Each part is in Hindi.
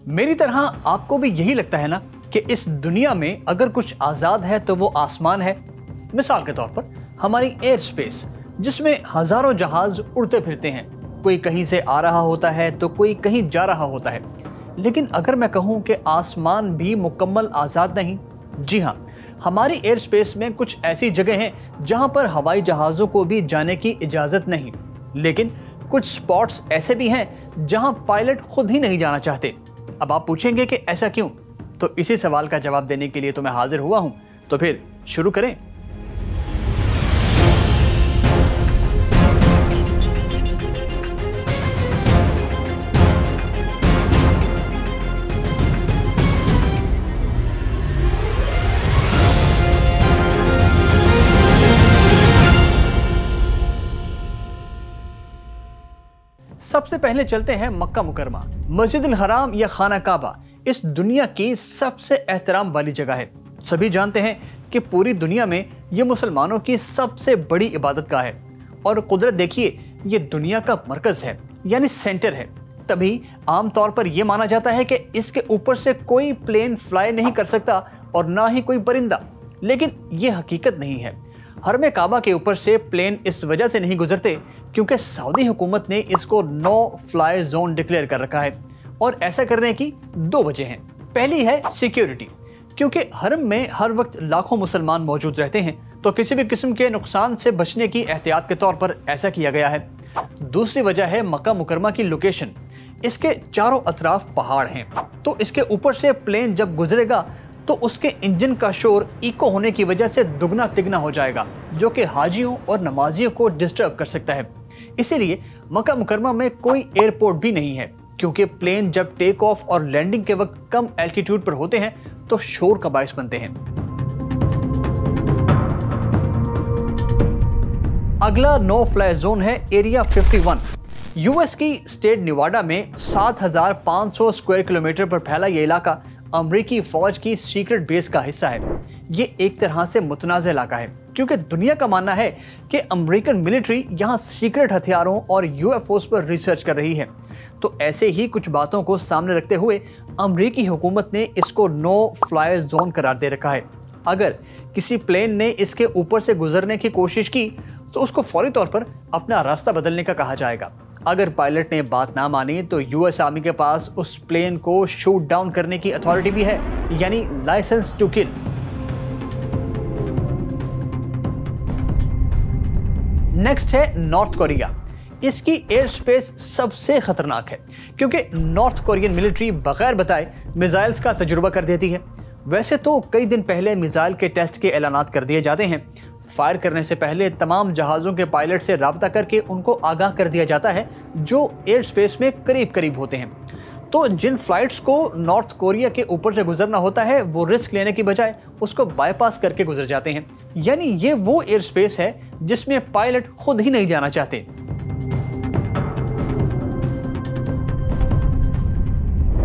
मेरी तरह आपको भी यही लगता है ना कि इस दुनिया में अगर कुछ आज़ाद है तो वो आसमान है। मिसाल के तौर पर हमारी एयर स्पेस, जिसमें हजारों जहाज उड़ते फिरते हैं, कोई कहीं से आ रहा होता है तो कोई कहीं जा रहा होता है। लेकिन अगर मैं कहूँ कि आसमान भी मुकम्मल आज़ाद नहीं, जी हाँ, हमारी एयर स्पेस में कुछ ऐसी जगह हैं जहाँ पर हवाई जहाज़ों को भी जाने की इजाज़त नहीं। लेकिन कुछ स्पॉट्स ऐसे भी हैं जहाँ पायलट खुद ही नहीं जाना चाहते। अब आप पूछेंगे कि ऐसा क्यों? तो इसी सवाल का जवाब देने के लिए तो मैं हाजिर हुआ हूँ। तो फिर शुरू करें। सबसे पहले चलते हैं मक्का मुकरमा। मस्जिद अल हराम या खाना काबा इस दुनिया की सबसे एहतराम वाली जगह है। सभी जानते हैं कि पूरी दुनिया में ये मुसलमानों की सबसे बड़ी इबादत गाह है और कुदरत देखिए, ये दुनिया का मरकज है, यानी सेंटर है। तभी आमतौर पर यह माना जाता है कि इसके ऊपर से कोई प्लेन फ्लाई नहीं कर सकता और ना ही कोई परिंदा। लेकिन यह हकीकत नहीं है। हरम काबा के ऊपर से प्लेन इस वजह से नहीं गुजरते क्योंकि सऊदी हुकूमत ने इसको नो फ्लाई जोन डिक्लेयर कर रखा है और ऐसा करने की दो वजह हैं। पहली है सिक्योरिटी, क्योंकि हरम में हर वक्त लाखों मुसलमान मौजूद रहते हैं, तो किसी भी किस्म के नुकसान से बचने की एहतियात के तौर पर ऐसा किया गया है। दूसरी वजह है मक्का मुकरमा की लोकेशन। इसके चारों अतराफ पहाड़ हैं, तो इसके ऊपर से प्लेन जब गुजरेगा तो उसके इंजन का शोर इको होने की वजह से दुगना तिगना हो जाएगा, जो कि हाजियों और नमाजियों को डिस्टर्ब कर सकता है। इसीलिए मक्का मुकरमा में कोई एयरपोर्ट भी नहीं है, क्योंकि प्लेन जब टेक ऑफ और लैंडिंग के वक्त कम एल्टीट्यूड पर होते हैं तो शोर का बायस बनते हैं। अगला नो फ्लाई जोन है एरिया 51। यूएस की स्टेट निवाडा में 7500 स्क्वायर किलोमीटर पर फैला ये इलाका अमरीकी फौज की सीक्रेट बेस का हिस्सा है। ये एक तरह से मुतनाज़ इलाका है, क्योंकि दुनिया का मानना है कि अमेरिकन मिलिट्री यहाँ सीक्रेट हथियारों और यूएफओस पर रिसर्च कर रही है। तो ऐसे ही कुछ बातों को सामने रखते हुए अमेरिकी हुकूमत ने इसको नो फ्लाई जोन करार दे रखा है। अगर किसी प्लेन ने इसके ऊपर से गुजरने की कोशिश की तो उसको फौरी तौर पर अपना रास्ता बदलने का कहा जाएगा। अगर पायलट ने बात ना मानी तो यूएस आर्मी के पास उस प्लेन को शूट डाउन करने की अथॉरिटी भी है, यानी लाइसेंस टू किल। नेक्स्ट है नॉर्थ कोरिया। इसकी एयर स्पेस सबसे खतरनाक है, क्योंकि नॉर्थ कोरियन मिलिट्री बगैर बताए मिसाइल्स का तजुर्बा कर देती है। वैसे तो कई दिन पहले मिसाइल के टेस्ट के ऐलानात कर दिए जाते हैं। फायर करने से पहले तमाम जहाज़ों के पायलट से राब्ता करके उनको आगाह कर दिया जाता है, जो एयर स्पेस में करीब करीब होते हैं। तो जिन फ्लाइट्स को नॉर्थ कोरिया के ऊपर से गुजरना होता है वो रिस्क लेने की बजाय उसको बाईपास करके गुजर जाते हैं। यानी ये वो एयर स्पेस है जिसमें पायलट खुद ही नहीं जाना चाहते।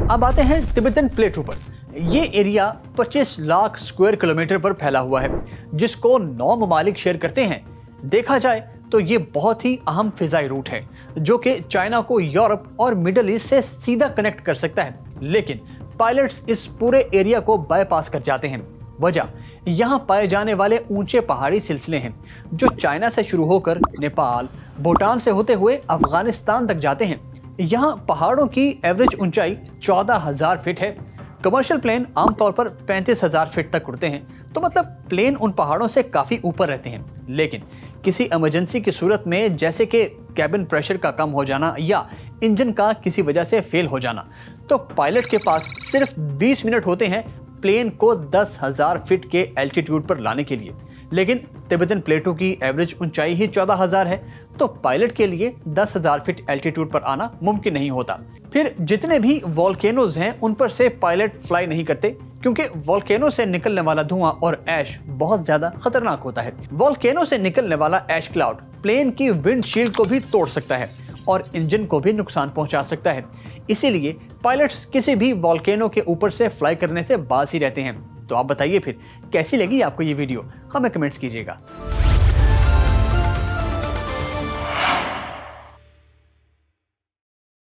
अब आते हैं तिब्बतन प्लेटू पर। ये एरिया 25 लाख स्क्वायर किलोमीटर पर फैला हुआ है, जिसको 9 ममालिक शेयर करते हैं। देखा जाए तो ये बहुत ही अहम फिजाई रूट है, जो कि चाइना को यूरोप और मिडल ईस्ट से सीधा कनेक्ट कर सकता है। लेकिन पायलट्स इस पूरे एरिया को बाईपास कर जाते हैं। वजह यहाँ पाए जाने वाले ऊंचे पहाड़ी सिलसिले हैं, जो चाइना से शुरू होकर नेपाल, भूटान से होते हुए अफगानिस्तान तक जाते हैं। यहाँ पहाड़ों की एवरेज ऊंचाई 14,000 फीट है। कमर्शियल प्लेन आमतौर पर 35,000 फीट तक उड़ते हैं, तो मतलब प्लेन उन पहाड़ों से काफ़ी ऊपर रहते हैं। लेकिन किसी इमरजेंसी की सूरत में, जैसे कि कैबिन प्रेशर का कम हो जाना या इंजन का किसी वजह से फेल हो जाना, तो पायलट के पास सिर्फ 20 मिनट होते हैं प्लेन को 10,000 फीट के एल्टीट्यूड पर लाने के लिए। लेकिन तिब्बतन प्लेटू की एवरेज ऊंचाई ही 14,000 है, तो पायलट के लिए 10,000 फीट एल्टीट्यूड पर आना मुमकिन नहीं होता। फिर जितने भी वोल्केनोज हैं उन पर से पायलट फ्लाई नहीं करते, क्योंकि वोल्केनो से निकलने वाला धुआं और ऐश बहुत ज्यादा खतरनाक होता है। वोल्केनो से निकलने वाला ऐश क्लाउड प्लेन की विंडशील्ड को भी तोड़ सकता है और इंजन को भी नुकसान पहुंचा सकता है। इसीलिए पायलट्स किसी भी वोल्केनो के ऊपर से फ्लाई करने से बाज ही रहते हैं। तो आप बताइए फिर कैसी लगी आपको ये वीडियो, हमें कमेंट्स कीजिएगा।